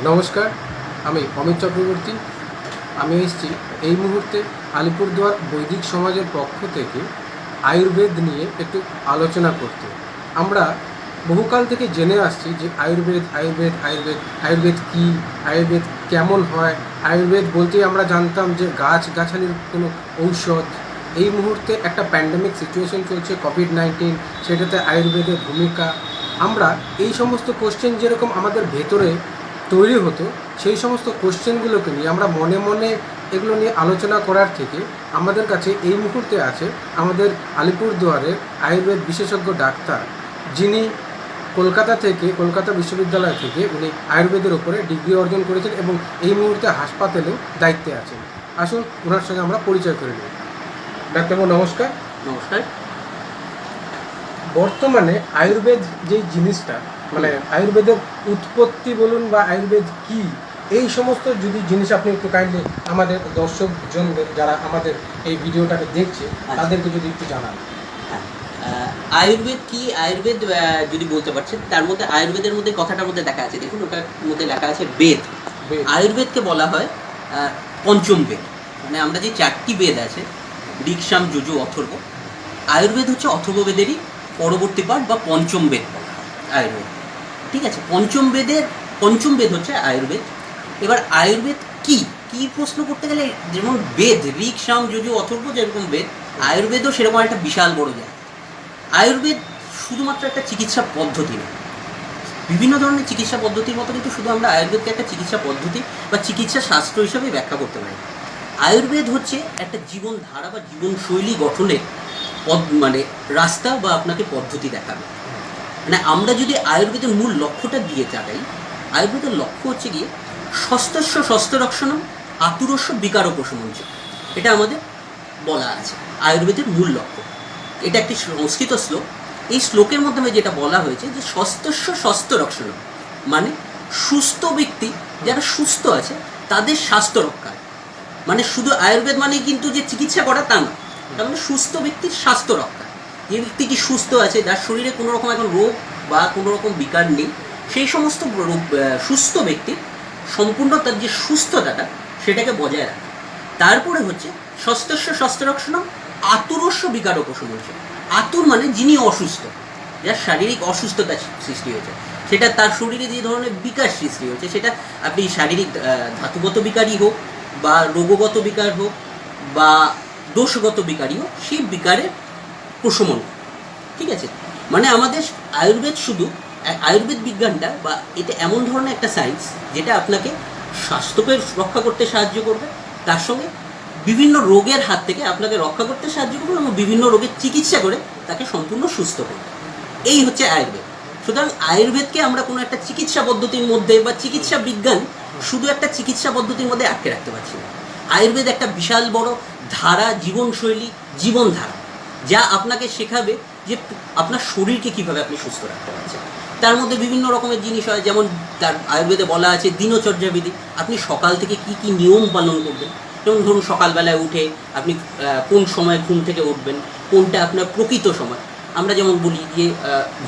নমস্কার, আমি অমিত চক্রবর্তী। আমি এসেছি এই মুহূর্তে আলিপুরদুয়ার বৈদিক সমাজের পক্ষ থেকে আয়ুর্বেদ নিয়ে একটু আলোচনা করতে। আমরা বহুকাল থেকে জেনে আসছি যে আয়ুর্বেদ আয়ুর্বেদ আয়ুর্বেদ আয়ুর্বেদ কী, আয়ুর্বেদ কেমন হয়। আয়ুর্বেদ বলতেই আমরা জানতাম যে গাছগাছালির কোনো ঔষধ। এই মুহূর্তে একটা প্যান্ডেমিক সিচুয়েশন চলছে, কোভিড-19, সেটাতে আয়ুর্বেদের ভূমিকা। আমরা এই সমস্ত কোশ্চেন যেরকম আমাদের ভেতরে তৈরি হতো, সেই সমস্ত কোশ্চেনগুলোকে নিয়ে আমরা মনে মনে এগুলো নিয়ে আলোচনা করার থেকে আমাদের কাছে এই মুহূর্তে আছে আমাদের আলিপুরদুয়ারের আয়ুর্বেদ বিশেষজ্ঞ ডাক্তার, যিনি কলকাতা বিশ্ববিদ্যালয় থেকে উনি আয়ুর্বেদের ওপরে ডিগ্রি অর্জন করেছেন এবং এই মুহূর্তে হাসপাতালেও দায়িত্বে আছেন। আসুন ওনার সঙ্গে আমরা পরিচয় করে নিই। ডাক্তারবাবু নমস্কার। নমস্কার। বর্তমানে আয়ুর্বেদ যেই জিনিসটা, মানে আয়ুর্বেদের উৎপত্তি বলুন বা আয়ুর্বেদ কি, এই সমস্ত যদি জিনিস আপনি একটু কাইন্ডলি আমাদের দর্শকজনদের যারা আমাদের এই ভিডিওটাকে দেখছে তাদেরকে যদি একটু জানান। আয়ুর্বেদ কি, আয়ুর্বেদ যদি বলতে পারছেন, তার মধ্যে আয়ুর্বেদের মধ্যে কথাটার মধ্যে লেখা আছে, দেখুন ওটার মধ্যে লেখা আছে বেদ। আয়ুর্বেদকে বলা হয় পঞ্চম বেদ। মানে আমরা যে 4টি বেদ আছে, ঋক, সাম, যজু, অথর্ব, আয়ুর্বেদ হচ্ছে অথর্ববেদেরই পরবর্তী পার্ট বা পঞ্চম বেদ বলা হয় আয়ুর্বেদ। ঠিক আছে, পঞ্চম বেদ হচ্ছে আয়ুর্বেদ। এবার আয়ুর্বেদ কি কি প্রশ্ন করতে গেলে, যেমন বেদ ঋক, সাম, যজু, অথর্ব যেরকম বেদ, আয়ুর্বেদও সেরকম একটা বিশাল বড় জায়গা। আয়ুর্বেদ শুধুমাত্র একটা চিকিৎসা পদ্ধতি নয়, বিভিন্ন ধরনের চিকিৎসা পদ্ধতির মতো কিন্তু শুধু আমরা আয়ুর্বেদকে একটা চিকিৎসা পদ্ধতি বা চিকিৎসা শাস্ত্র হিসাবে ব্যাখ্যা করতে পারি। আয়ুর্বেদ হচ্ছে একটা জীবনধারা বা জীবনশৈলী গঠনের মানে রাস্তা বা আপনাকে পদ্ধতি দেখাবে। মানে আমরা যদি আয়ুর্বেদের মূল লক্ষ্যটা দিয়ে তাকাই, আয়ুর্বেদের লক্ষ্য হচ্ছে গিয়ে স্বস্থস্য স্বস্থরক্ষণম আতুরস্য বিকারোপশমঞ্চ, এটা আমাদের বলা আছে আয়ুর্বেদের মূল লক্ষ্য। এটা একটি সংস্কৃত শ্লোক। এই শ্লোকের মাধ্যমে যেটা বলা হয়েছে যে স্বস্থস্য স্বাস্থ্যরক্ষণম, মানে সুস্থ ব্যক্তি যারা সুস্থ আছে তাদের স্বাস্থ্য রক্ষা। মানে শুধু আয়ুর্বেদ মানে কিন্তু যে চিকিৎসা করা তা না, তার মানে সুস্থ ব্যক্তির স্বাস্থ্য রক্ষা। যে ব্যক্তিটি সুস্থ আছে, যার শরীরে কোনো রকম এখন রোগ বা কোনো রকম বিকার নেই, সেই সমস্ত সুস্থ ব্যক্তির সম্পূর্ণ তার যে সুস্থতাটা সেটাকে বজায় রাখে। তারপরে হচ্ছে স্বস্থস্য স্বাস্থ্যরক্ষণম আতুরস্য বিকারোপশমঞ্চ। আতুর মানে যিনি অসুস্থ, যার শারীরিক অসুস্থতা সৃষ্টি হয়েছে, সেটা তার শরীরে যে ধরনের বিকার সৃষ্টি হয়েছে, সেটা আপনি শারীরিক ধাতুগত বিকারই হোক বা রোগগত বিকার হোক বা দোষগত বিকারই হোক, সেই বিকারের প্রশমন। ঠিক আছে, মানে আমাদের আয়ুর্বেদ শুধু আয়ুর্বেদ বিজ্ঞানটা বা এটা এমন ধরনের একটা সায়েন্স যেটা আপনাকে স্বাস্থ্যকে রক্ষা করতে সাহায্য করবে, তার সঙ্গে বিভিন্ন রোগের হাত থেকে আপনাকে রক্ষা করতে সাহায্য করবে এবং বিভিন্ন রোগের চিকিৎসা করে তাকে সম্পূর্ণ সুস্থ করবে। এই হচ্ছে আয়ুর্বেদ। সুতরাং আয়ুর্বেদকে আমরা কোনো একটা চিকিৎসা পদ্ধতির মধ্যে বা চিকিৎসা বিজ্ঞান শুধু একটা চিকিৎসা পদ্ধতির মধ্যে আটকে রাখতে পারছি না। আয়ুর্বেদ একটা বিশাল বড় ধারা, জীবনশৈলী, জীবনধারা, যা আপনাকে শেখাবে যে আপনার শরীরকে কীভাবে আপনি সুস্থ রাখতে পারছেন। তার মধ্যে বিভিন্ন রকমের জিনিস হয়, যেমন তার আয়ুর্বেদে বলা আছে দিনচর্যাবিধি। আপনি সকাল থেকে কি কি নিয়ম পালন করবেন, যেমন ধরুন সকালবেলায় উঠে আপনি কোন সময় ঘুম থেকে উঠবেন, কোনটা আপনার প্রকৃত সময়। আমরা যেমন বলি যে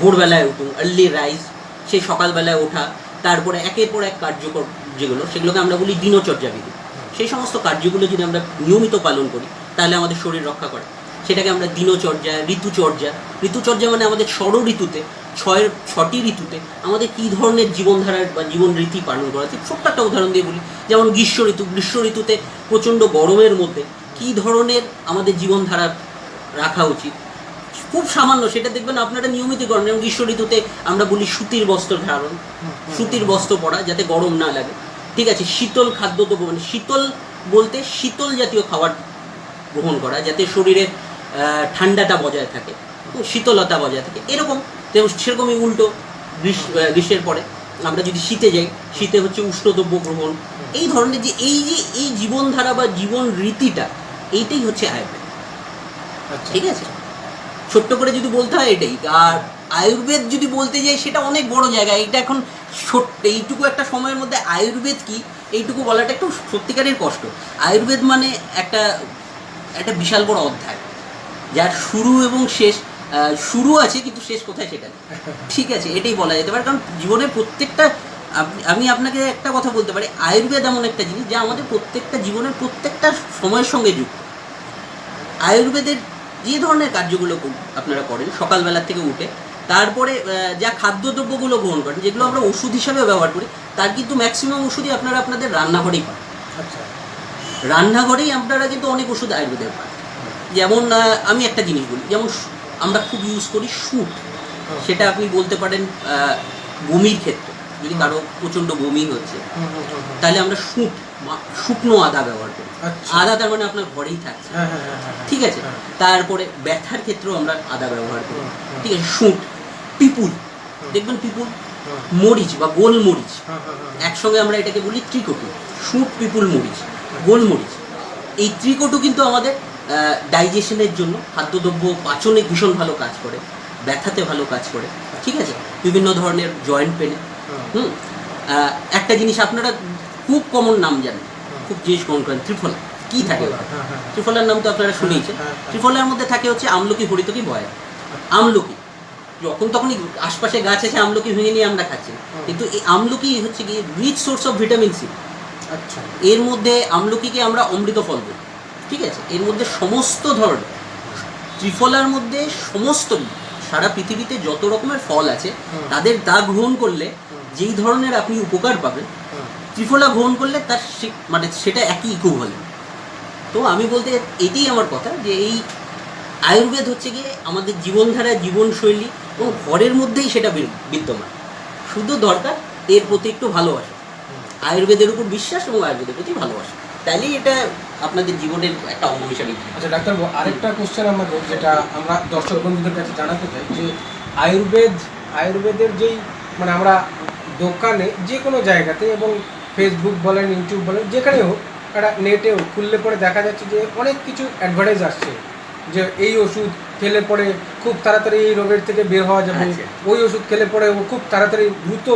ভোরবেলায় উঠুন, আর্লি রাইজ, সেই সকালবেলায় ওঠা, তারপরে একের পর এক কার্যকর যেগুলো, সেগুলোকে আমরা বলি দিনচর্যাবিধি। সেই সমস্ত কার্যগুলো যদি আমরা নিয়মিত পালন করি তাহলে আমাদের শরীর রক্ষা করে। সেটাকে আমরা দিনচর্যা, ঋতুচর্যা। ঋতুচর্যা মানে আমাদের ঋতুতে, 6টি ঋতুতে আমাদের কী ধরনের জীবনধারার বা জীবন রীতি পালন করা উচিত। ছোট্ট একটা উদাহরণ দিয়ে বলি, যেমন গ্রীষ্ম ঋতুতে প্রচণ্ড গরমের মধ্যে কী ধরনের আমাদের জীবনধারা রাখা উচিত, খুব সামান্য সেটা দেখবেন আপনারা নিয়মিত করেন। যেমন গ্রীষ্ম ঋতুতে আমরা বলি সুতির বস্ত্র ধারণ, সুতির বস্ত্র পরা যাতে গরম না লাগে। ঠিক আছে, শীতল খাদ্যদ্রব্য, মানে শীতল বলতে শীতল জাতীয় খাবার গ্রহণ করা যাতে শরীরে ঠান্ডাটা বজায় থাকে, শীতলতা বজায় থাকে। এরকম সেরকমই উল্টো গ্রীষ্মের পরে আমরা যদি শীতে যাই, শীতে হচ্ছে উষ্ণদ্রব্য গ্রহণ। এই ধরনের যে এই জীবনধারা বা জীবন রীতিটা, এইটাই হচ্ছে আয়ুর্বেদ। ঠিক আছে, ছোট্ট করে যদি বলতে হয় এটাই। আর আয়ুর্বেদ যদি বলতে যাই সেটা অনেক বড় জায়গা। এটা এখন এইটুকু একটা সময়ের মধ্যে আয়ুর্বেদ কি এইটুকু বলাটা একটু সত্যিকারের কষ্ট। আয়ুর্বেদ মানে একটা বিশাল বড় অধ্যায়, যার শুরু এবং শেষ, শুরু আছে কিন্তু শেষ কোথায় সেটা নেই। ঠিক আছে, এটাই বলা যেতে পারে। কারণ জীবনের প্রত্যেকটা আমি আপনাকে একটা কথা বলতে পারি, আয়ুর্বেদ এমন একটা জিনিস যা আমাদের প্রত্যেকটা জীবনের প্রত্যেকটা সময়ের সঙ্গে যুক্ত। আয়ুর্বেদের যে ধরনের কার্যগুলো আপনারা করেন সকালবেলা থেকে উঠে, তারপরে যা খাদ্যদ্রব্যগুলো গ্রহণ করেন, যেগুলো আমরা ওষুধ হিসাবে ব্যবহার করি, তার কিন্তু ম্যাক্সিমাম ওষুধই আপনারা আপনাদের রান্নাঘরেই পান। আচ্ছা। রান্নাঘরেই আপনারা কিন্তু অনেক ওষুধ আয়ুর্বেদের পান। যেমন আমি একটা জিনিস বলি, যেমন আমরা খুব ইউজ করি শুট, সেটা আপনি বলতে পারেন বমির ক্ষেত্রে, যদি কারো প্রচণ্ড বমি হচ্ছে তাহলে আমরা শুকনো আদা ব্যবহার করি। আদা তার মানে আপনার ঘরেই থাকছে, ঠিক আছে। তারপরে ব্যথার ক্ষেত্রেও আমরা আদা ব্যবহার করি, ঠিক আছে। শুঁট, পিপুল, দেখবেন পিপুল, মরিচ বা গোলমরিচ, একসঙ্গে আমরা এটাকে বলি ত্রিকটু। শুঁট, পিপুল, মরিচ, গোলমরিচ, এই ত্রিকটু কিন্তু আমাদের ডাইজেশনের জন্য, খাদ্যদ্রব্য পাচনে ভীষণ ভালো কাজ করে, ব্যথাতে ভালো কাজ করে, ঠিক আছে, বিভিন্ন ধরনের জয়েন্ট পেনে। একটা জিনিস আপনারা খুব কমন নাম জানেন, খুব জিনিস গ্রহণ করেন, ত্রিফলা। কী থাকে ত্রিফলার নাম তো আপনারা শুনেইছেন। ত্রিফলার মধ্যে থাকে হচ্ছে আমলকি, হরিতকি, বয়া। আমলকি যখন তখনই আশপাশে গাছ আছে, আমলকি ভেঙে নিয়ে আমরা খাচ্ছি, কিন্তু এই আমলকি হচ্ছে গিয়ে rich source of vitamin C. আচ্ছা। এর মধ্যে আমলকিকে আমরা অমৃত ফল বলি, ঠিক আছে। এর মধ্যে সমস্ত ধরনের, ত্রিফলার মধ্যে সমস্ত সারা পৃথিবীতে যত রকমের ফল আছে তাদের দা গ্রহণ করলে যেই ধরনের আপনি উপকার পাবেন, ত্রিফলা গ্রহণ করলে তার মানে সেটা একই ইকুইভ্যালেন্ট। তো আমি বলতে এটাই আমার কথা, যে এই আয়ুর্বেদ হচ্ছে গিয়ে আমাদের জীবনধারা, জীবনশৈলী এবং ঘরের মধ্যেই সেটা বিদ্যমান। শুধু দরকার এর প্রতি একটু ভালোবাসা, আয়ুর্বেদের উপর বিশ্বাস এবং আয়ুর্বেদের প্রতি ভালোবাসা, তাইলেই এটা আপনাদের জীবনের একটা অঙ্গ হিসাবে। আচ্ছা ডাক্তার, আরেকটা কোশ্চেন আমাদের, যেটা আমরা দর্শক বন্ধুদের কাছে জানাতে চাই, যে আয়ুর্বেদের যেই মানে আমরা দোকানে যে কোনো জায়গাতে, এবং ফেসবুক বলেন, ইউটিউব বলেন, যেখানে হোক, একটা নেটেও খুললে পরে দেখা যাচ্ছে যে অনেক কিছু অ্যাডভার্টাইজ আসছে, যে এই ওষুধ খেলে পরে খুব তাড়াতাড়ি এই রোগের থেকে বের হওয়া যাবে, ওই ওষুধ খেলে পরে খুব তাড়াতাড়ি দ্রুত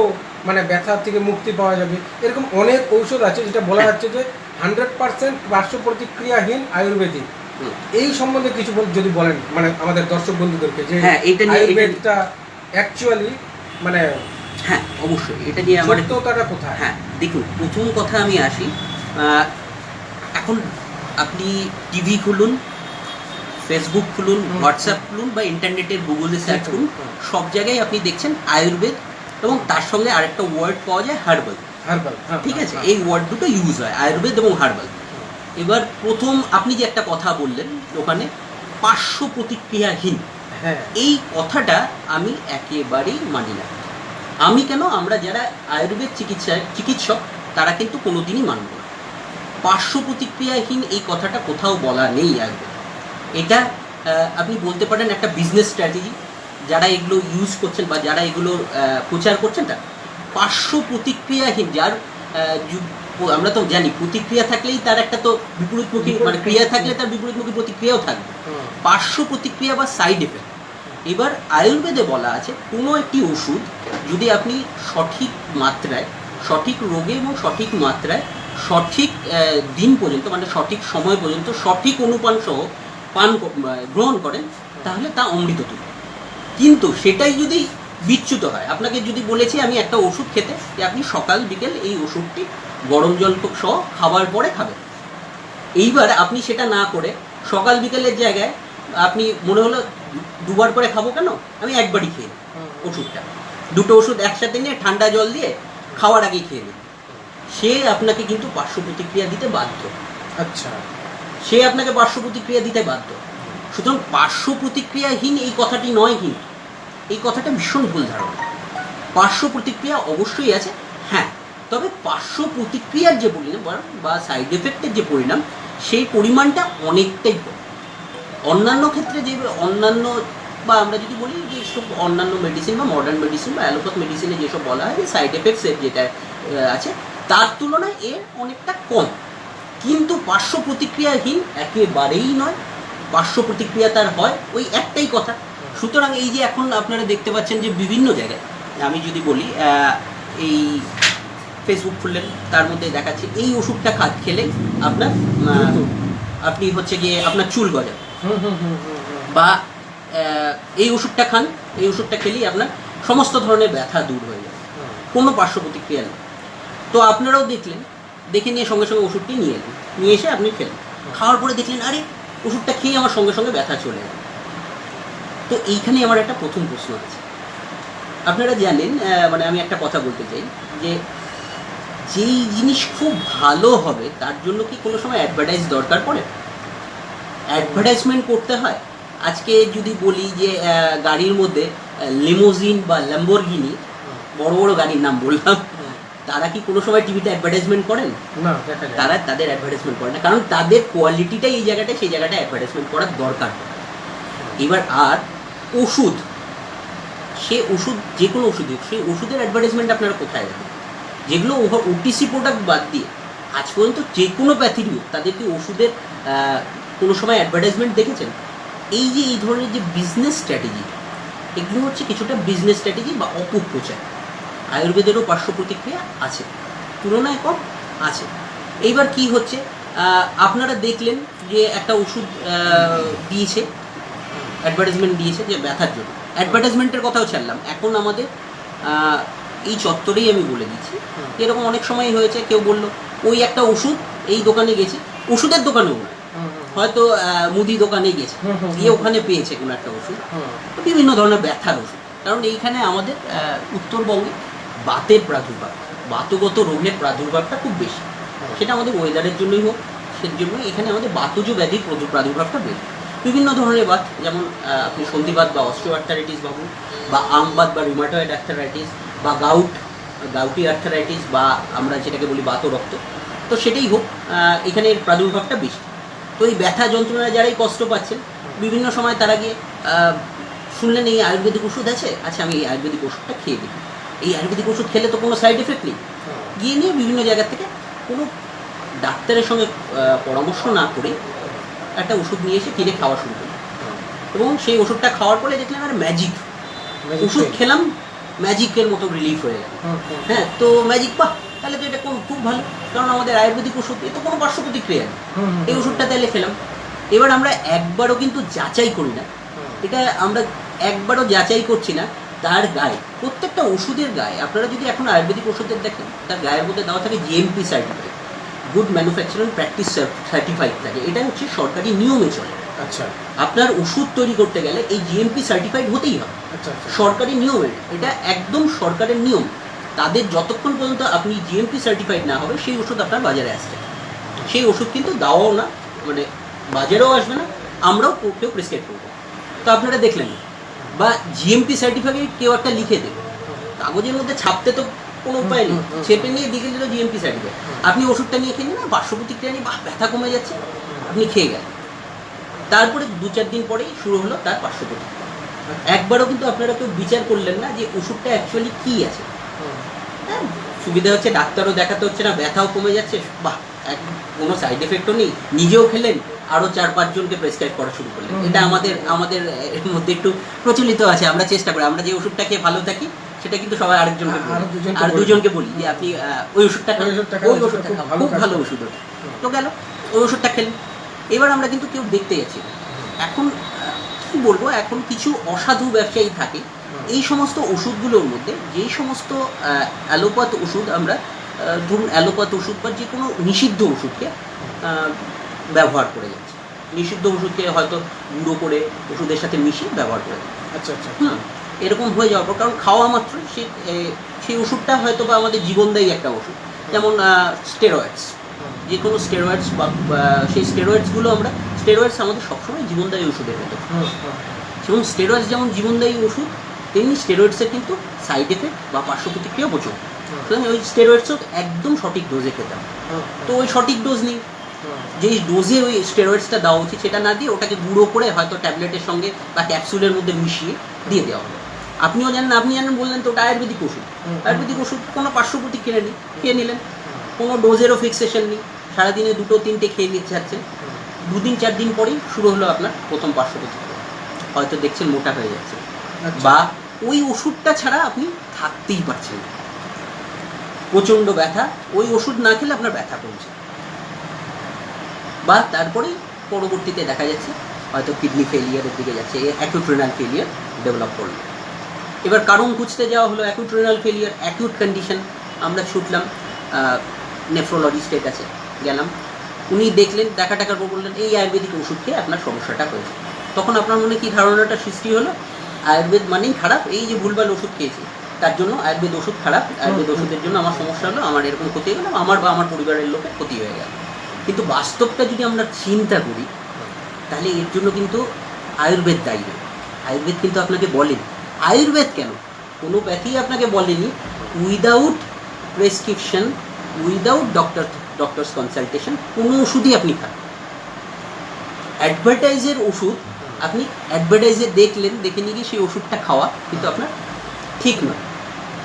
মানে ব্যথা থেকে মুক্তি পাওয়া যাবে। এরকম অনেক ঔষধ আছে যেটা বলা যাচ্ছে যে 100% পার্শ্ব প্রতিক্রিয়াহীন আয়ুর্বেদিক। এই সম্বন্ধে কিছু যদি বলেন, মানে আমাদের দর্শক বন্ধুদেরকে, যে আয়ুর্বেদটা অ্যাকচুয়ালি মানে। হ্যাঁ, অবশ্যই এটা নিয়ে আমার সত্যতাটা কোথায়? হ্যাঁ, দেখুন, প্রথম কথা আমি আসি, এখন আপনি টিভি খুলুন, ফেসবুক খুলুন, হোয়াটসঅ্যাপ খুলুন, বা ইন্টারনেটের গুগলে সার্চ করুন, সব জায়গায় আপনি দেখছেন আয়ুর্বেদ, এবং তার সঙ্গে আরেকটা ওয়ার্ড পাওয়া যায়, হার্বাল। ঠিক আছে, এই ওয়ার্ড দুটো ইউজ হয়, আয়ুর্বেদ এবং হার্বাল। এবার প্রথম আপনি যে একটা কথা বললেন ওখানে, পার্শ্ব প্রতিক্রিয়াহীন, এই কথাটা আমি একেবারেই মানি না। আমি কেন, আমরা যারা আয়ুর্বেদ চিকিৎসক তারা কিন্তু কোনোদিনই মানব না। পার্শ্ব প্রতিক্রিয়াহীন এই কথাটা কোথাও বলা নেই আয়ুর্বেদ। এটা আপনি বলতে পারেন একটা বিজনেস স্ট্র্যাটেজি, যারা এগুলো ইউজ করছেন বা যারা এগুলো প্রচার করছেন, তার পার্শ্ব প্রতিক্রিয়াহীন, যার আমরা তো জানি প্রতিক্রিয়া থাকলেই তার একটা তো বিপরীতমুখী, মানে ক্রিয়া থাকলে তার বিপরীতমুখী প্রতিক্রিয়াও থাকবে, পার্শ্ব প্রতিক্রিয়া বা সাইড এফেক্ট। এবার আয়ুর্বেদে বলা আছে, কোনো একটি ওষুধ যদি আপনি সঠিক মাত্রায়, সঠিক রোগে এবং সঠিক মাত্রায়, সঠিক দিন পর্যন্ত, মানে সঠিক সময় পর্যন্ত সঠিক অনুপান সহ গ্রহণ করেন, তাহলে তা অমৃত তুল্য। কিন্তু সেটাই যদি বিচ্যুত হয়, আপনাকে যদি বলেছি আমি একটা ওষুধ খেতে, যে আপনি সকাল বিকেল এই ওষুধটি গরম জল সহ খাবার পরে খাবেন, এইবার আপনি সেটা না করে সকাল বিকেলের জায়গায় আপনি মনে হলো দুবার করে খাবো কেন, আমি একবারই খেয়ে ওষুধটা, দুটো ওষুধ একসাথে নিয়ে ঠান্ডা জল দিয়ে খাওয়ার আগেই খেয়ে নিন, সে আপনাকে কিন্তু পার্শ্ব প্রতিক্রিয়া দিতে বাধ্য। আচ্ছা, সে আপনাকে পার্শ্ব প্রতিক্রিয়া দিতে বাধ্য। সুতরাং পার্শ্ব প্রতিক্রিয়াহীন এই কথাটি নয়, কিন্তু এই কথাটা ভীষণ ভুল ধারণা। পার্শ্ব প্রতিক্রিয়া অবশ্যই আছে, হ্যাঁ, তবে পার্শ্ব প্রতিক্রিয়ার যে পরিণাম বা সাইড এফেক্টের যে পরিণাম, সেই পরিমাণটা অনেকটাই কম। অন্যান্য ক্ষেত্রে যে অন্যান্য, বা আমরা যদি বলি যে সব অন্যান্য মেডিসিন বা মডার্ন মেডিসিন বা অ্যালোপ্যাথ মেডিসিনে যেসব বলা হয় যে সাইড এফেক্টসের যেটা আছে, তার তুলনায় এর অনেকটা কম। কিন্তু পার্শ্ব প্রতিক্রিয়াহীন একেবারেই নয়, পার্শ্ব প্রতিক্রিয়া তার হয়, ওই একটাই কথা। সুতরাং এই যে এখন আপনারা দেখতে পাচ্ছেন যে বিভিন্ন জায়গায়, আমি যদি বলি এই ফেসবুক খুললেন, তার মধ্যে দেখাচ্ছে এই ওষুধটা খেলেই আপনার আপনি হচ্ছে গিয়ে আপনার চুল গজাবে, বা এই ওষুধটা খান, এই ওষুধটা খেলেই আপনার সমস্ত ধরনের ব্যথা দূর হয়ে যাবে। কোনো পার্শ্ব প্রতিক্রিয়া নেই। তো আপনারাও দেখলেন, দেখে নিয়ে সঙ্গে সঙ্গে ওষুধটি নিয়ে এলেন, নিয়ে এসে আপনি খেলেন, খাওয়ার পরে দেখলেন আরে ওষুধটা খেয়ে আমার সঙ্গে সঙ্গে ব্যথা চলে গেল। তো এইখানে আমার একটা প্রথম প্রশ্ন আছে। আপনারা জানেন, মানে আমি একটা কথা বলতে চাই যে যেই জিনিস খুব ভালো হবে তার জন্য কি কোনো সময় অ্যাডভার্টাইজ দরকার পড়ে? অ্যাডভার্টাইজমেন্ট করতে হয়। আজকে যদি বলি যে গাড়ির মধ্যে লিমোজিন বা ল্যাম্বরগিনি, বড় বড় গাড়ির নাম বললাম, তারা কি কোনো সময় টিভিতে অ্যাডভার্টাইজমেন্ট করেন? না, দেখা যায় না। তারা তাদের অ্যাডভার্টাইজমেন্ট করে না, কারণ তাদের কোয়ালিটিটাই এই জায়গাটায়, সেই জায়গাটায় অ্যাডভার্টাইজমেন্ট করার দরকার। এবার আর ওষুধ, সে ওষুধ যে কোনো ওষুধই হোক, সেই ওষুধের অ্যাডভার্টাইজমেন্ট আপনারা কোথায় দেবেন? যেগুলো ওটিসি প্রোডাক্ট বাদ দিয়ে আজ পর্যন্ত যে কোনো প্যাথির হোক, তাদের কি ওষুধের কোনো সময় অ্যাডভার্টাইজমেন্ট দেখেছেন? এই যে এই ধরনের যে বিজনেস স্ট্র্যাটেজি, এগুলো হচ্ছে কিছুটা বিজনেস স্ট্র্যাটেজি বা অপপ্রচার। আয়ুর্বেদেরও পার্শ্ব প্রতিক্রিয়া আছে, তুলনায় কম আছে। এইবার কি হচ্ছে, আপনারা দেখলেন যে একটা ওষুধ দিয়েছে, অ্যাডভার্টাইজমেন্ট দিয়েছে যে ব্যথার জন্য। অ্যাডভার্টাইজমেন্টের কথাও ছাড়লাম, এখন আমাদের এই চত্বরেই আমি বলে দিচ্ছি, এরকম অনেক সময় হয়েছে, কেউ বলল ওই একটা ওষুধ, এই দোকানে গেছি, ওষুধের দোকানেও না, হয়তো মুদি দোকানে গেছে, গিয়ে ওখানে পেয়েছে কোনো একটা ওষুধ, বিভিন্ন ধরনের ব্যথার ওষুধ। কারণ এইখানে আমাদের উত্তরবঙ্গে বাতের প্রাদুর্ভাব, বাতগত রোগের প্রাদুর্ভাবটা খুব বেশি। সেটা আমাদের ওয়েদারের জন্যই হোক, সেজন্য এখানে আমাদের বাতজ ব্যাধির প্রাদুর্ভাবটা বেশি। বিভিন্ন ধরনের বাত, যেমন আপনি সন্ধিবাত বা অস্টিওআর্থারাইটিস ভাবুন, বা আমবাত বা রুমাটয়েড আর্থারাইটিস, বা গাউটি আর্থারাইটিস, বা আমরা যেটাকে বলি বাতরক্ত, তো সেটাই হোক, এখানে এর প্রাদুর্ভাবটা বেশি। তো এই ব্যথা যন্ত্রণায় যারাই কষ্ট পাচ্ছেন, বিভিন্ন সময় তারা গিয়ে শুনলেন এই আয়ুর্বেদিক ওষুধ আছে, আচ্ছা আমি এই আয়ুর্বেদিক ওষুধটা খেয়ে দিই, এই আয়ুর্বেদিক ওষুধ খেলে তো কোনো সাইড এফেক্ট নেই, গিয়ে নিয়ে বিভিন্ন জায়গা থেকে কোনো ডাক্তারের সঙ্গে পরামর্শ না করে একটা ওষুধ নিয়ে এসে কিনে খাওয়া শুরু করলেন, এবং সেই ওষুধটা খাওয়ার পরে দেখলেন আর ম্যাজিক, ওষুধ খেলাম ম্যাজিকের মতো রিলিফ হয়ে গেল। হ্যাঁ, তো ম্যাজিক, বাহ, তাহলে তো এটা খুব ভালো, কারণ আমাদের আয়ুর্বেদিক ওষুধ, এ তো কোনো পার্শ্ব প্রতিক্রিয়া নেই, এই ওষুধটা তাহলে খেলাম। এবার আমরা একবারও কিন্তু যাচাই করি না, এটা আমরা একবারও যাচাই করছি না তার গায়ে, প্রত্যেকটা ওষুধের গায়ে আপনারা যদি এখন আয়ুর্বেদিক ওষুধের দেখেন, তার গায়ের মধ্যে দেওয়া থাকে GMP certificate, good manufacturing practice certified থাকে, এটা হচ্ছে সরকারি নিয়মে চলে। আচ্ছা, আপনার ওষুধ তৈরি করতে গেলে এই জিএমপি সার্টিফাইড হতেই হবে, আচ্ছা, সরকারি নিয়মের, এটা একদম সরকারের নিয়ম। তাদের যতক্ষণ পর্যন্ত আপনি জিএমপি সার্টিফাইড না হবে, সেই ওষুধ আপনার বাজারে আসবে, সেই ওষুধ কিন্তু দেওয়াও না, মানে বাজারেও আসবে না, আমরাও কেউ প্রেসক্রাইব করবো। তো আপনারা দেখলেন, বা জিএমপি সার্টিফিকেট কেউ একটা লিখে দেবে, কাগজের মধ্যে ছাপতে তো কোনো উপায় নেই, ছেপে নিয়ে দিকে দিল জিএমপি সার্টিফিকেট, আপনি ওষুধটা নিয়ে খেয়ে নিন, পার্শ্ব প্রতিক্রিয়া নিয়ে, বাহ ব্যথা কমে যাচ্ছে, আপনি খেয়ে গেলেন, তারপরে 2-4 দিন পরেই শুরু হলো তার পার্শ্ব প্রতিক্রিয়া। একবারও কিন্তু আপনারা কেউ বিচার করলেন না যে ওষুধটা অ্যাকচুয়ালি কী আছে। হ্যাঁ, সুবিধা হচ্ছে ডাক্তারও দেখাতে হচ্ছে না, ব্যথাও কমে যাচ্ছে, বাহ, কোনো সাইড এফেক্টও নেই, নিজেও খেলেন, আরও 4-5 জনকে প্রেসক্রাইব করা শুরু করলেন। এটা আমাদের এর মধ্যে একটু প্রচলিত আছে, আমরা চেষ্টা করি, আমরা যে ওষুধটা খেয়ে ভালো থাকি সেটা কিন্তু সবাই আরেকজনকে আর দুজনকে বলি যে আপনি ওই ওষুধটা খান, ওই ওষুধটা খান, খুব ভালো ওষুধ ওটা। তো গেল, ওই ওষুধটা খেলেন। এবার আমরা কিন্তু কেউ দেখতে যাচ্ছি না। এখন কি বলবো, এখন কিছু অসাধু ব্যবসায়ী থাকে এই সমস্ত ওষুধগুলোর মধ্যে, যেই সমস্ত অ্যালোপ্যাথ ওষুধ আমরা ধরুন অ্যালোপ্যাথ ওষুধ বা যে কোনো নিষিদ্ধ ওষুধকে ব্যবহার করে যাচ্ছে, নিষিদ্ধ ওষুধকে হয়তো গুঁড়ো করে ওষুধের সাথে মিশিয়ে ব্যবহার করে যাচ্ছে। আচ্ছা, আচ্ছা, এরকম হয়ে যাওয়ার পর, কারণ খাওয়া মাত্র সেই ওষুধটা হয়তো বা আমাদের জীবনদায়ী একটা ওষুধ, যেমন স্টেরয়েডস, যে কোনো স্টেরয়েডস বা সেই স্টেরয়েডসগুলো স্টেরয়েডস আমাদের সবসময় জীবনদায়ী ওষুধের মতো, এবং স্টেরয়েডস যেমন জীবনদায়ী ওষুধ, তেমনি স্টেরয়েডসের কিন্তু সাইড এফেক্ট বা পার্শ্ব প্রতিক্রিয়া প্রচুর। সুতরাং ওই স্টেরয়েডসও একদম সঠিক ডোজে খেতে হবে। তো ওই সঠিক ডোজ নেই, যেই ডোজে ওই স্টেরয়েডসটা দেওয়া উচিত সেটা না দিয়ে ওটাকে গুঁড়ো করে হয়তো ট্যাবলেটের সঙ্গে বা ক্যাপসুলের মধ্যে মিশিয়ে দিয়ে দেওয়া হলো। আপনিও জানেন, আপনি জানেন, বললেন তো ওটা আয়ুর্বেদিক ওষুধ, আয়ুর্বেদিক ওষুধ কোনো পার্শ্ব প্রতিক্রিয়া নেই, খেয়ে নিলেন, কোনো ডোজেরও ফিক্সেশন নেই, সারাদিনে 2-3টে খেয়ে নিতে যাচ্ছেন, 2-4 দিন পরেই শুরু হলো আপনার প্রথম পার্শ্ব প্রতিক্রিয়া, হয়তো দেখছেন মোটা হয়ে যাচ্ছে, বা ওই ওষুধটা ছাড়া আপনি থাকতেই পারছেন না, প্রচণ্ড ব্যথা, ওই ওষুধ না খেলে আপনার ব্যথা কমছে, বা তারপরেই পরবর্তীতে দেখা যাচ্ছে হয়তো কিডনি ফেলিয়ারের দিকে যাচ্ছে, অ্যাকিউট রিনাল ফেলিয়ার ডেভেলপ করলো। এবার কারণ খুঁজতে যাওয়া হলো acute renal failure, acute condition. আমরা ছুটলাম নেফ্রোলজিস্টের কাছে, গেলাম, উনি দেখলেন, দেখা টাকার পর বললেন এই আয়ুর্বেদিক ওষুধ খেয়ে আপনার সমস্যাটা হয়েছে। তখন আপনার মনে কী ধারণাটা সৃষ্টি হলো, আয়ুর্বেদ মানেই খারাপ, এই যে ভুলভাল ওষুধ খেয়েছি তার জন্য আয়ুর্বেদ ওষুধ খারাপ, আয়ুর্বেদ ওষুধের জন্য আমার সমস্যা হলো, আমার এরকম ক্ষতি হয়ে গেল, আমার বা আমার পরিবারের লোকের ক্ষতি হয়ে গেল। কিন্তু বাস্তবটা যদি আমরা চিন্তা করি তাহলে এর জন্য কিন্তু আয়ুর্বেদ দায়ী নয়। আয়ুর্বেদ কিন্তু আপনাকে বলেন, আয়ুর্বেদ কেন কোনো ব্যাথি আপনাকে বলেনি without prescription, without doctors consultation কোনো ওষুধই আপনি খান। অ্যাডভার্টাইজের ওষুধ আপনি অ্যাডভার্টাইজে দেখলেন, দেখে নিয়ে গিয়ে সেই ওষুধটা খাওয়া কিন্তু আপনার ঠিক নয়।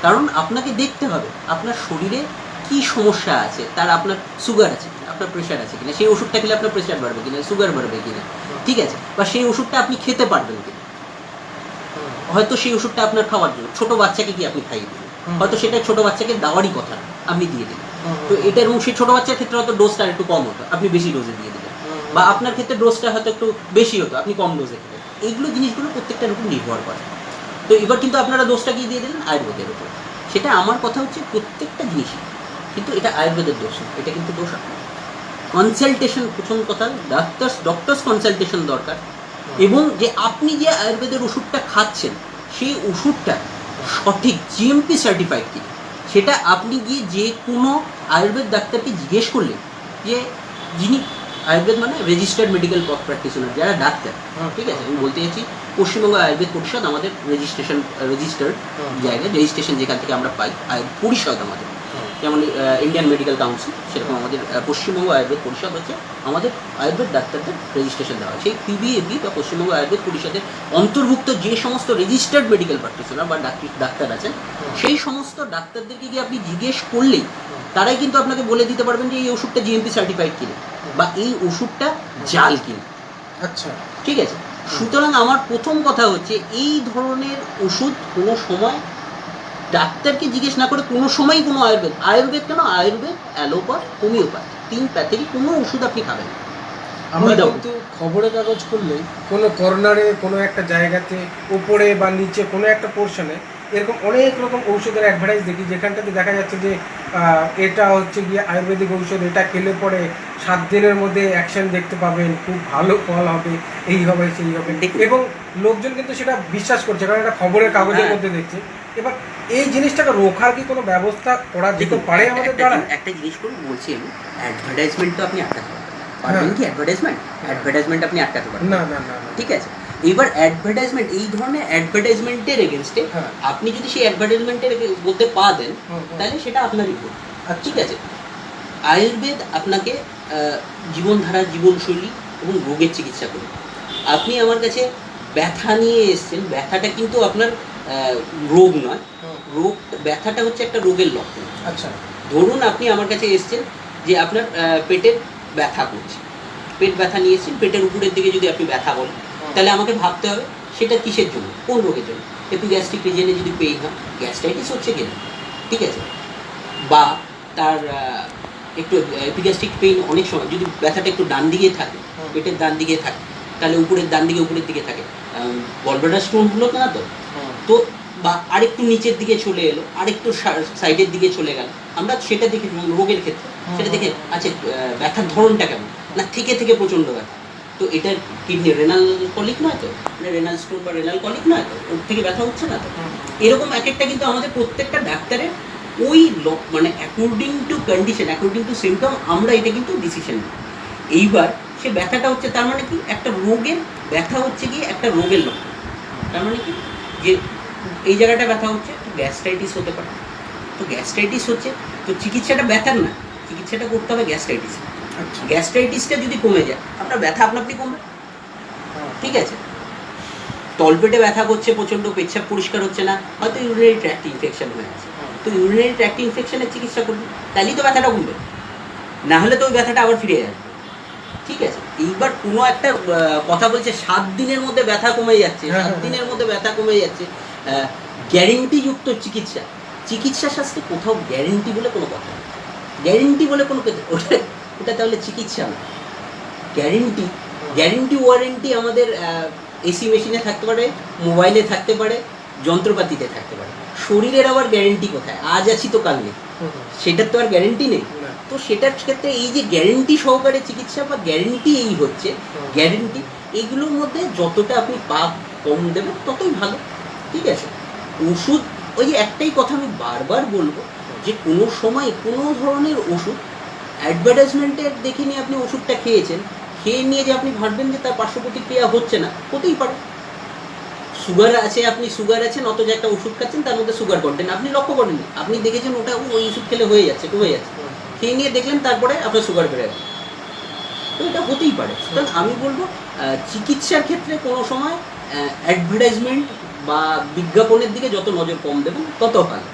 কারণ আপনাকে দেখতে হবে আপনার শরীরে কী সমস্যা আছে, তার আপনার সুগার আছে কিনা, আপনার প্রেশার আছে কিনা, সেই ওষুধটা খেলে আপনার প্রেশার বাড়বে কিনা, সুগার বাড়বে কিনা, ঠিক আছে, বা সেই ওষুধটা আপনি খেতে পারবেন কিনা। হয়তো সেই ওষুধটা আপনার খাওয়ার জন্য ছোটো বাচ্চাকে কি আপনি খাইয়ে দিলেন, হয়তো সেটা ছোটো বাচ্চাকে দেওয়ারই কথা না, আপনি দিয়ে দিলেন। তো এটা, এবং সেই ছোটো বাচ্চার ক্ষেত্রে হয়তো ডোজটা একটু কম হতো, আপনি বেশি ডোজে দিয়ে দিলেন, বা আপনার ক্ষেত্রে ডোজটা হয়তো একটু বেশি হতো, আপনি কম ডোজে খেলেন। এইগুলো জিনিসগুলো প্রত্যেকটার উপর নির্ভর করে। তো এবার কিন্তু আপনারা দোষটা কি দিয়ে দিলেন আয়ুর্বেদের উপর। সেটা আমার কথা হচ্ছে প্রত্যেকটা জিনিসই কিন্তু এটা আয়ুর্বেদের দোষ না, এটা কিন্তু দোষ আপনার। কনসালটেশন প্রথম কথা, ডক্টরস কনসালটেশন দরকার, এবং যে আপনি যে আয়ুর্বেদের ওষুধটা খাচ্ছেন সেই ওষুধটা সঠিক জিএমপি সার্টিফাইড কিনা সেটা আপনি গিয়ে যে কোনো আয়ুর্বেদ ডাক্তারকে জিজ্ঞেস করলে, যে যিনি আয়ুর্বেদ মানে রেজিস্টার্ড মেডিকেল প্র্যাকটিশনার, যারা ডাক্তার, ঠিক আছে, আমি বলতে চাইছি পশ্চিমবঙ্গ আয়ুর্বেদ পরিষদ আমাদের রেজিস্টার্ড জায়গায়, রেজিস্ট্রেশন যেখান থেকে আমরা পাই, পরিষদ আমাদের, যেমন ইন্ডিয়ান মেডিকেল কাউন্সিল, সেরকম আমাদের পশ্চিমবঙ্গ আয়ুর্বেদ পরিষদ হচ্ছে আমাদের আয়ুর্বেদ ডাক্তারদের রেজিস্ট্রেশন দেওয়া হয়। সেই পিবিএপি বা পশ্চিমবঙ্গ আয়ুর্বেদ পরিষদের অন্তর্ভুক্ত যে সমস্ত রেজিস্টার্ড মেডিকেল প্র্যাকটিশনার বা ডাক্তার আছেন, সেই সমস্ত ডাক্তারদেরকে গিয়ে আপনি জিজ্ঞেস করলেই তারাই কিন্তু আপনাকে বলে দিতে পারবেন যে এই ওষুধটা জিএমপি সার্টিফাইড কিনা বা এই ওষুধটা জাল কিনা। আচ্ছা, ঠিক আছে। সুতরাং আমার প্রথম কথা হচ্ছে এই ধরনের ওষুধ কোনো সময় ডাক্তারকে জিজ্ঞেস না করে কোনো সময়ই কোনো আয়ুর্বেদ কেন, আয়ুর্বেদ, অ্যালোপ্যাথ, হোমিওপ্যাথ, তিন প্যাথেরই কোনো ওষুধ আপনি খাবেন। আমরা কিন্তু খবরের কাগজ খুললেই কোনো কর্নারে কোনো একটা জায়গাতে উপরে বা নিচে কোনো একটা পোর্শনে এরকম অনেক রকম ঔষধের অ্যাডভার্টাইজ দেখি, যেখানটাতে দেখা যাচ্ছে যে এটা হচ্ছে গিয়ে আয়ুর্বেদিক ঔষধ, এটা খেলে পরে 7 দিনের মধ্যে অ্যাকশন দেখতে পাবেন, খুব ভালো ফল হবে, এই হবে সেই হবে, এবং লোকজন কিন্তু সেটা বিশ্বাস করছে কারণ এটা খবরের কাগজের মধ্যে দেখছে। এবার এই জিনিসটাকে রোখার কি কোনো ব্যবস্থা করা যেতে পারে আমাদের দ্বারা? একটা জিনিস করে বলছি আমি, অ্যাডভার্টাইজমেন্ট তো আপনি আটকাতে পারবেন কি? অ্যাডভার্টাইজমেন্ট আপনি আটকাতে পারবেন না না না, ঠিক আছে। এবার অ্যাডভার্টাইজমেন্ট, এই ধরনের অ্যাডভার্টাইজমেন্টের এগেনস্টে আপনি যদি সেই অ্যাডভার্টাইজমেন্টের বলতে পা দেন তাহলে সেটা আপনারই ভুল, ঠিক আছে। আয়ুর্বেদ আপনাকে জীবনধারা, জীবনশৈলী এবং রোগের চিকিৎসা করবে। আপনি আমার কাছে ব্যথা নিয়ে এসছেন, ব্যথাটা কিন্তু আপনার রোগ নয়, ব্যথাটা হচ্ছে একটা রোগের লক্ষণ। আচ্ছা, ধরুন আপনি আমার কাছে এসছেন যে আপনার পেটের ব্যথা করছে, পেট ব্যথা নিয়ে এসছেন, পেটের উপরের দিকে যদি আপনি ব্যথা বলেন তাহলে আমাকে ভাবতে হবে সেটা কিসের জন্য, কোন রোগের জন্য। এপিগ্যাস্ট্রিক রিজনে যদি পেইন হয়, গ্যাস্ট্রাইটিস হচ্ছে কিনা, ঠিক আছে, বা তার একটু এপিগ্যাস্ট্রিক পেইন অনেক সময় যদি ব্যথাটা একটু ডান দিকে থাকে, পেটের ডান দিকে থাকে, তাহলে উপরের ডান দিকে উপরের দিকে থাকে, গলব্লাডার স্টোন হলো না তো, বা আরেকটু নিচের দিকে চলে এলো, আরেকটু সাইডের দিকে চলে গেল, আমরা সেটা দেখে রোগের ক্ষেত্রে সেটা দেখে আচ্ছা ব্যথার ধরনটা কেমন, না থেকে প্রচণ্ড ব্যথা, তো এটা কিডনি রেনাল কলিক নয় তো, রেনাল স্টোন বা রেনাল কলিক নয় তো, ওর থেকে ব্যথা হচ্ছে না তো। এরকম এক একটা কিন্তু আমাদের প্রত্যেকটা ডাক্তারের ওই মানে according to condition, according to symptom আমরা এটা কিন্তু ডিসিশন নিই। এইবার সে ব্যথাটা হচ্ছে তার মানে কি একটা রোগের ব্যথা হচ্ছে কি একটা রোগের লক্ষণ, তার মানে কি যে এই জায়গাটা ব্যথা হচ্ছে, তো গ্যাস্ট্রাইটিস হতে পারে, তো গ্যাস্ট্রাইটিস হচ্ছে তো চিকিৎসাটা ব্যথার না, চিকিৎসাটা করতে হবে গ্যাস্ট্রাইটিস। গ্যাস্ট্রাইটিসটা যদি কমে যায় আপনার ব্যথা আপনি কমবে, ঠিক আছে। তলপেটে ব্যথা করছে প্রচণ্ড, পেচ্ছাপ পরিষ্কার হচ্ছে না, হয়তো ইউরিনারি ট্র্যাক্ট ইনফেকশন হয়ে আছে, তো ইউরিনারি ট্র্যাক্ট ইনফেকশনের চিকিৎসা করবে, তাহলেই তো ব্যথাটা কমবে, না হলে তো ওই ব্যথাটা আবার ফিরে যাবে, ঠিক আছে। এইবার কোনো একটা কথা বলছে 7 দিনের মধ্যে ব্যথা কমে যাচ্ছে, 7 দিনের মধ্যে ব্যথা কমে যাচ্ছে, গ্যারেন্টিযুক্ত চিকিৎসা শাস্ত্রে কোথাও গ্যারেন্টি বলে কোনো কথা নেই, গ্যারেন্টি বলে কোনো ওটা তাহলে চিকিৎসা না। গ্যারেন্টি ওয়ারেন্টি আমাদের এসি মেশিনে থাকতে পারে, মোবাইলে থাকতে পারে, যন্ত্রপাতিতে থাকতে পারে। শরীরের আবার গ্যারেন্টি কোথায়? আজ আছি তো কাল নেই, সেটার তো আর গ্যারেন্টি নেই। তো সেটার ক্ষেত্রে এই যে গ্যারেন্টি সহকারে চিকিৎসা বা গ্যারেন্টি এই হচ্ছে গ্যারেন্টি, এগুলোর মধ্যে যতটা আপনি পাপ কম দেবেন ততই ভালো। ঠিক আছে, ওষুধ ওই যে একটাই কথা আমি বারবার বলবো, যে কোনো সময় কোনো ধরনের ওষুধ অ্যাডভার্টাইজমেন্টের দেখে নিয়ে আপনি ওষুধটা খেয়েছেন, খেয়ে নিয়ে যে আপনি ভাববেন যে তার পার্শ্ব প্রতিক্রিয়া হচ্ছে না, হতেই পারে। সুগার আছে, আপনি সুগার আছেন, অত যে একটা ওষুধ খাচ্ছেন তার মধ্যে সুগার কন্টেন্ট আপনি লক্ষ্য করেননি, আপনি দেখেছেন ওটা ওই ওষুধ খেলে হয়ে যাচ্ছে, কমে যাচ্ছে, খেয়ে নিয়ে দেখলেন তারপরে আপনার সুগার বেড়ে গেল। তো এটা হতেই পারে। সুতরাং আমি বলবো চিকিৎসার ক্ষেত্রে কোনো সময় অ্যাডভার্টাইজমেন্ট বা বিজ্ঞাপনের দিকে যত নজর কম দেবেন তত ভালো।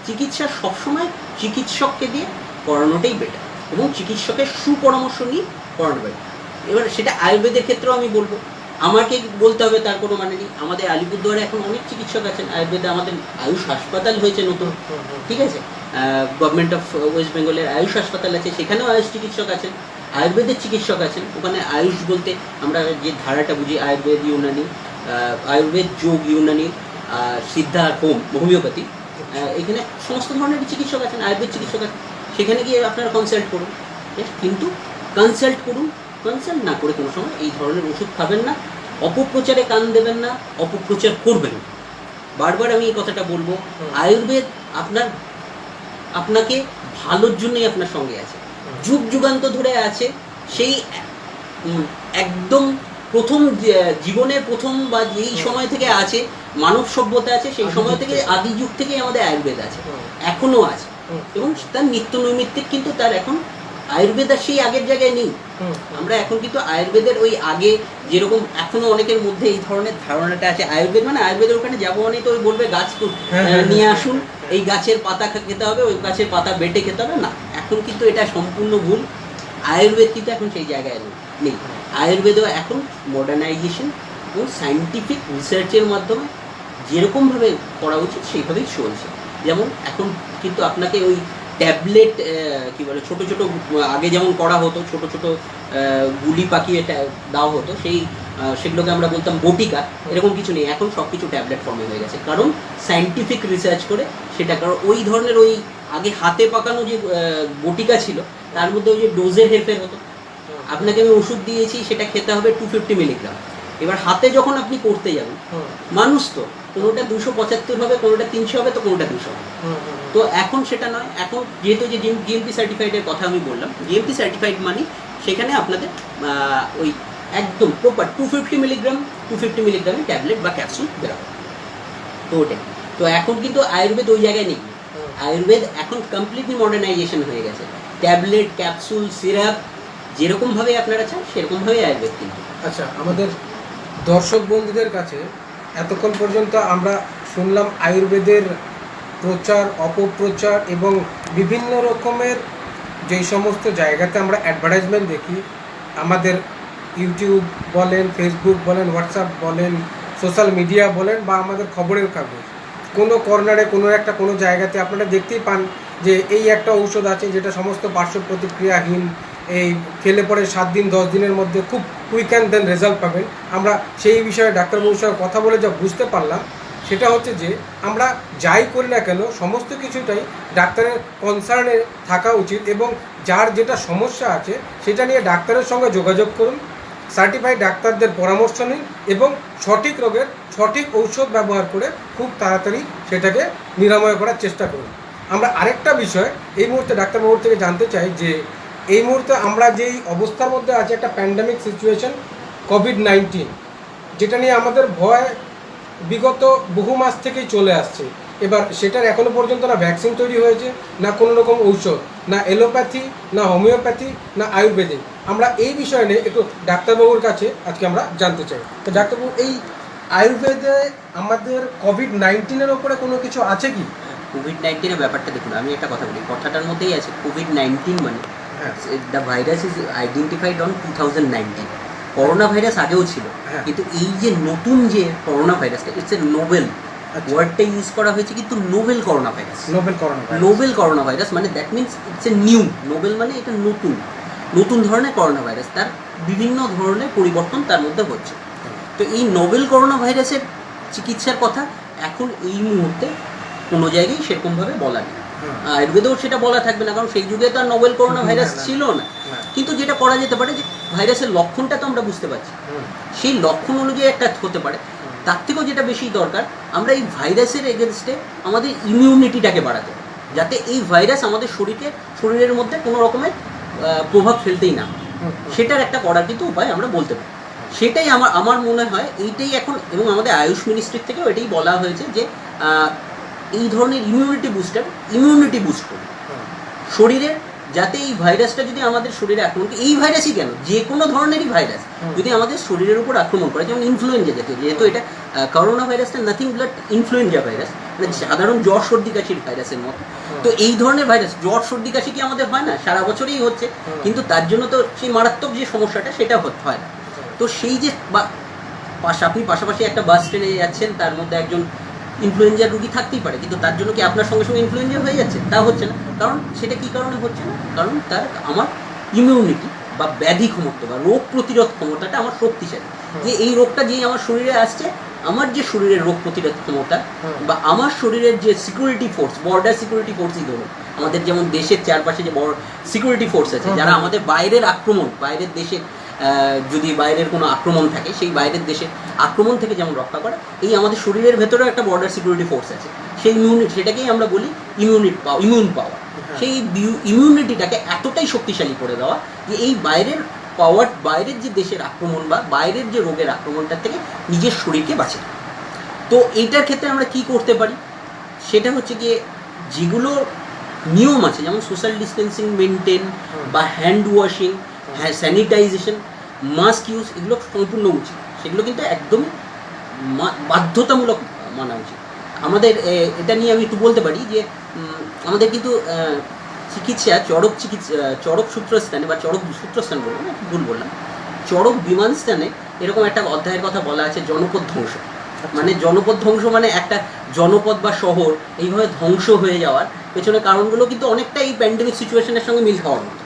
চিকিৎসা সবসময় চিকিৎসককে দিয়ে করানোটাই বেটার, এবং চিকিৎসকের সুপরামর্শ নিয়ে করানো বেটার। এবার সেটা আয়ুর্বেদের ক্ষেত্রেও আমি বলবো, আমাকে বলতে হবে তার কোনো মানে নেই। আমাদের আলিপুরদুয়ারে এখন অনেক চিকিৎসক আছেন আয়ুর্বেদে, আমাদের আয়ুষ হাসপাতাল হয়েছে নতুন, ঠিক আছে, গভর্নমেন্ট অফ ওয়েস্ট বেঙ্গলের আয়ুষ হাসপাতাল আছে, সেখানেও আয়ুষ চিকিৎসক আছেন, আয়ুর্বেদের চিকিৎসক আছেন। ওখানে আয়ুষ বলতে আমরা যে ধারাটা বুঝি, আয়ুর্বেদ ইউনানি, আয়ুর্বেদ যোগ ইউনানি, সিদ্ধা হোম হোমিওপ্যাথি, এখানে সমস্ত ধরনের চিকিৎসক আছেন, আয়ুর্বেদ চিকিৎসক আছেন। সেখানে গিয়ে আপনারা কনসাল্ট করুন, কিন্তু কনসাল্ট করুন, কনসাল্ট না করে কোনো সময় এই ধরনের ওষুধ খাবেন না। অপপ্রচারে কান দেবেন না, অপপ্রচার করবেন। বারবার আমি এই কথাটা বলবো, আয়ুর্বেদ আপনাকে ভালোর জন্যই আপনার সঙ্গে আছে, যুগ যুগান্ত ধরে আছে। সেই একদম প্রথম জীবনের প্রথম বা যেই সময় থেকে আছে, মানব সভ্যতা আছে, সেই সময় থেকে আদি যুগ থেকেই আমাদের আয়ুর্বেদ আছে, এখনো আছে, এবং তার নিত্য নৈমিত্তিক কিন্তু তার এখন আয়ুর্বেদ আর সেই আগের জায়গায় নেই। আমরা এখন কিন্তু আয়ুর্বেদের ওই আগে যেরকম এখনো অনেকের মধ্যে এই ধরনের ধারণাটা আছে, আয়ুর্বেদ মানে আয়ুর্বেদের ওখানে যাবো মানে তো ওই বলবে গাছ নিয়ে আসুন, এই গাছের পাতা খেতে হবে, ওই গাছের পাতা বেটে খেতে হবে, না, এখন কিন্তু এটা সম্পূর্ণ ভুল। আয়ুর্বেদ কিন্তু এখন সেই জায়গায় নেই। আয়ুর্বেদও এখন মডার্নাইজেশন এবং সায়েন্টিফিক রিসার্চের মাধ্যমে যেরকমভাবে করা উচিত সেইভাবেই চলছে। যেমন এখন কিন্তু আপনাকে ওই ট্যাবলেট কী বলে ছোটো ছোটো, আগে যেমন করা হতো ছোটো ছোটো গুলি পাকিয়ে দেওয়া হতো, সেগুলোকে আমরা বলতাম বটিকা, এরকম কিছু নেই, এখন সব কিছু ট্যাবলেট ফর্মে হয়ে গেছে, কারণ সায়েন্টিফিক রিসার্চ করে সেটা। কারণ ওই ধরনের ওই আগে হাতে পাকানো যে বটিকা ছিল তার মধ্যে ওই যে ডোজের হেরফের হতো। আপনাকে আমি ওষুধ দিয়েছি, সেটা খেতে হবে 250 মিলিগ্রাম, এবার হাতে যখন আপনি করতে যাবেন, মানুষ তো কোনোটা 275 হবে, কোনোটা 300 হবে, তো কোনোটা 200 হবে। তো এখন সেটা নয়, এখন যেহেতু যে জিএমপি সার্টিফাইডের কথা আমি বললাম, জিএমপি সার্টিফাইড মানে সেখানে আপনাদের ওই একদম প্রপার 250 মিলিগ্রামের ট্যাবলেট বা ক্যাপসুল বেরোবে। তো ওটাই তো এখন কিন্তু আয়ুর্বেদ ওই জায়গায় নেই। আয়ুর্বেদ এখন কমপ্লিটলি মডার্নাইজেশন হয়ে গেছে, ট্যাবলেট, ক্যাপসুল, সিরাপ, যেরকমভাবে আপনারা চান সেরকমভাবেই আয়ুর্বেদ কিন্তু। আচ্ছা, আমাদের দর্শক বন্ধুদের কাছে এতক্ষণ পর্যন্ত আমরা শুনলাম আয়ুর্বেদের প্রচার, অপপ্রচার এবং বিভিন্ন রকমের যেই সমস্ত জায়গাতে আমরা অ্যাডভার্টাইজমেন্ট দেখি, আমাদের ইউটিউব বলেন, ফেসবুক বলেন, হোয়াটসঅ্যাপ বলেন, সোশ্যাল মিডিয়া বলেন, বা আমাদের খবরের কাগজ, কোনো কর্নারে কোনো জায়গাতে আপনারা দেখতেই পান যে এই একটা ঔষধ আছে যেটা সমস্ত পার্শ্ব প্রতিক্রিয়াহীন, এই খেলে পরে 7 দিন 10 দিনের মধ্যে খুব কুইক অ্যান্ড দেন রেজাল্ট পাবেন। আমরা সেই বিষয়ে ডাক্তারবাবুর সঙ্গে কথা বলে যা বুঝতে পারলাম, সেটা হচ্ছে যে আমরা যাই করি না কেন সমস্ত কিছুটাই ডাক্তারের কনসার্নে থাকা উচিত, এবং যার যেটা সমস্যা আছে সেটা নিয়ে ডাক্তারের সঙ্গে যোগাযোগ করুন, সার্টিফাইড ডাক্তারদের পরামর্শ নিন এবং সঠিক রোগের সঠিক ঔষধ ব্যবহার করে খুব তাড়াতাড়ি সেটাকে নিরাময় করার চেষ্টা করুন। আমরা আরেকটা বিষয় এই মুহূর্তে ডাক্তারবাবুর থেকে জানতে চাই যে এই মুহূর্তে আমরা যেই অবস্থার মধ্যে আছি, একটা প্যান্ডেমিক সিচুয়েশন, কোভিড-19, যেটা নিয়ে আমাদের ভয় বিগত বহু মাস থেকেই চলে আসছে। এবার সেটার এখনও পর্যন্ত না ভ্যাকসিন তৈরি হয়েছে, না কোনো রকম ঔষধ, না এলোপ্যাথি, না হোমিওপ্যাথি, না আয়ুর্বেদিক। আমরা এই বিষয় নিয়ে একটু ডাক্তারবাবুর কাছে আজকে আমরা জানতে চাই। তো ডাক্তারবাবু, এই আয়ুর্বেদে আমাদের কোভিড-19-এর ওপরে কোনো কিছু আছে কি? কোভিড-19-এর ব্যাপারটা দেখুন, আমি একটা কথা বলি, কথাটার মধ্যেই আছে কোভিড-19 মানে the virus is identified on 2019। Corona virus আগেও ছিল, কিন্তু এই যে নতুন যে করোনা ভাইরাসটা, ইটস এ নোবেল ওয়ার্ডটা ইউজ করা হয়েছে, কিন্তু novel corona virus. Novel corona virus মানে that means it's a new. Novel মানে এটা নতুন ধরনের করোনা ভাইরাস, তার বিভিন্ন ধরনের পরিবর্তন তার মধ্যে হচ্ছে। তো এই নোবেল করোনা ভাইরাসের চিকিৎসার কথা এখন এই মুহূর্তে কোনো জায়গায় সেরকমভাবে বলা নেই। হুম। আয়ুর্বেদেও সেটা বলা থাকবে না, কারণ সেই যুগে তো আর নোবেল করোনা ভাইরাস না। ছিল না। না। কিন্তু যেটা করা যেতে পারে যে ভাইরাসের লক্ষণটা তো আমরা বুঝতে পারছি, হুম। সেই লক্ষণ অনুযায়ী একটা হতে পারে। তার থেকেও যেটা বেশি দরকার, আমরা এই ভাইরাসের এগেনস্টে আমাদের ইমিউনিটিটাকে বাড়াতে হবে, যাতে এই ভাইরাস আমাদের শরীরের মধ্যে কোনো রকমের প্রভাব ফেলতেই না হয়। হুম। সেটার একটা করার কিন্তু উপায় আমরা বলতে পারি। সেটাই আমার মনে হয় এইটাই এখন, এবং আমাদের আয়ুষ মিনিস্ট্রির থেকেও এটাই বলা হয়েছে যে এই ধরনের ইমিউনিটি বুস্ট করুন হুম। শরীরের, যাতে এই ভাইরাসটা যদি আমাদের শরীরে আক্রমণ করে, এই ভাইরাসই কেন, যে কোনো ধরনেরই ভাইরাস হুম। যদি আমাদের শরীরের উপর আক্রমণ করে, যেমন ইনফ্লুয়েঞ্জা জাতীয়, যেহেতু এটা করোনা ভাইরাসটা নাথিং ব্লাড ইনফ্লুয়েঞ্জা ভাইরাস, মানে সাধারণ জ্বর সর্দি কাশির ভাইরাসের মতো। তো এই ধরনের ভাইরাস, জ্বর সর্দি কাশি কি আমাদের হয় না, সারা বছরই হচ্ছে, কিন্তু তার জন্য তো সেই মারাত্মক যে সমস্যাটা সেটা হয় না। তো সেই যে আপনি পাশাপাশি একটা বাস ট্রেনে যাচ্ছেন, তার মধ্যে একজন ইনফ্লুয়েঞ্জার রুগী থাকতেই পারে, কিন্তু তার জন্য কি আপনার সঙ্গে সঙ্গে ইনফ্লুয়েঞ্জা হয়ে যাচ্ছে? তা হচ্ছে না। কারণ সেটা কী কারণে হচ্ছে না? কারণ আমার ইমিউনিটি বা ব্যাধি ক্ষমতা বা রোগ প্রতিরোধ ক্ষমতাটা আমার শক্তিশালী। যে এই রোগটা যেই আমার শরীরে আসছে, আমার যে শরীরের রোগ প্রতিরোধ ক্ষমতা বা আমার শরীরের যে সিকিউরিটি ফোর্স, বর্ডার সিকিউরিটি ফোর্সই ধরুন, আমাদের যেমন দেশের চারপাশে যে বড় সিকিউরিটি ফোর্স আছে, যারা আমাদের বাইরের আক্রমণ, বাইরের দেশের যদি বাইরের কোনো আক্রমণ থাকে, সেই বাইরের দেশের আক্রমণ থেকে যেমন রক্ষা করা, এই আমাদের শরীরের ভেতরেও একটা বর্ডার সিকিউরিটি ফোর্স আছে। সেই সেটাকেই আমরা বলি ইমিউন পাওয়ার। সেই ইমিউনিটিটাকে এতটাই শক্তিশালী করে দেওয়া যে এই বাইরের যে দেশের আক্রমণ বা বাইরের যে রোগের আক্রমণটার থেকে নিজের শরীরকে বাঁচে। তো এইটার ক্ষেত্রে আমরা কি করতে পারি, সেটা হচ্ছে গিয়ে যেগুলো নিয়ম আছে, যেমন সোশ্যাল ডিস্টেন্সিং মেনটেন বা hand washing, sanitisation, mask use, এগুলো সম্পূর্ণ উচিত। সেগুলো কিন্তু একদমই বাধ্যতামূলক মানা উচিত। আমাদের এটা নিয়ে আমি একটু বলতে পারি যে আমাদের কিন্তু চিকিৎসা চড়ক সূত্রস্থানে বা চড়ক সূত্রস্থান বলবো না, ভুল বললাম, চড়ক বিমানস্থানে এরকম একটা অধ্যায়ের কথা বলা আছে, জনপদ ধ্বংস। মানে জনপদ ধ্বংস মানে একটা জনপদ বা শহর এইভাবে ধ্বংস হয়ে যাওয়ার পেছনে কারণগুলো কিন্তু অনেকটা এই প্যান্ডেমিক সিচুয়েশনের সঙ্গে মিল খাওয়ার মতো।